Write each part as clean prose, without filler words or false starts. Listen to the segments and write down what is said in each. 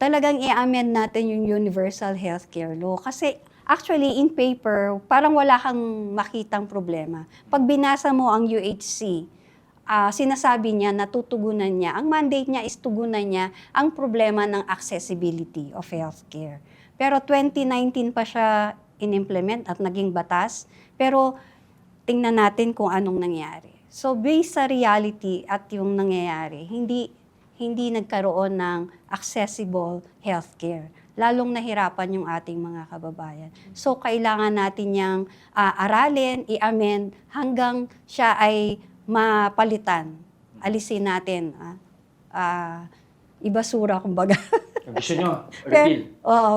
talagang i-amend natin yung Universal Healthcare Law. Kasi actually, in paper, parang wala kang makitang problema. Pag binasa mo ang UHC, sinasabi niya na tutugunan niya, ang mandate niya is tugunan niya ang problema ng accessibility of healthcare. Pero 2019 pa siya in-implement at naging batas. Pero tingnan natin kung anong nangyari. So based sa reality at yung nangyayari, hindi nagkaroon ng accessible healthcare. Lalong nahirapan yung ating mga kababayan. So kailangan natin niyang aralin, i-amend hanggang siya ay mapalitan. Alisin natin. Ibasura, kumbaga. Ang gusto nyo,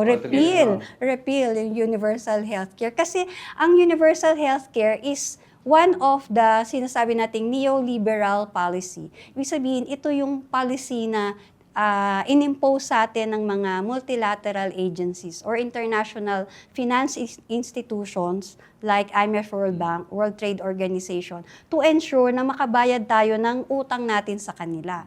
repeal. Repeal yung universal healthcare. Kasi ang universal healthcare is one of the sinasabi nating neoliberal policy. Ibig sabihin, ito yung policy na inimpose sa atin ng mga multilateral agencies or international finance institutions like IMF, World Bank, World Trade Organization to ensure na makabayad tayo ng utang natin sa kanila.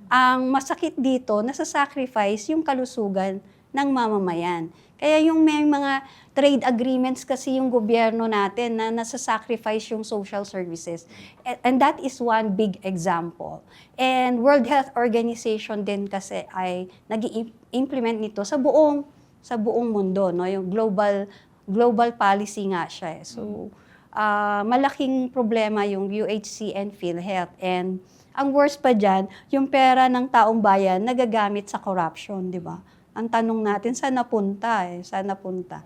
Ang masakit dito, nasa-sacrifice yung kalusugan ng mamamayan. Kaya yung may mga trade agreements kasi yung gobyerno natin na nasa-sacrifice yung social services. And that is one big example. And World Health Organization din kasi ay nag-i-implement nito sa buong mundo, no? Yung global policy nga siya. So, malaking problema yung UHC and PhilHealth. And ang worst pa dyan, yung pera ng taong bayan nagagamit sa corruption, di ba? Ang tanong natin, saan napunta? Saan napunta?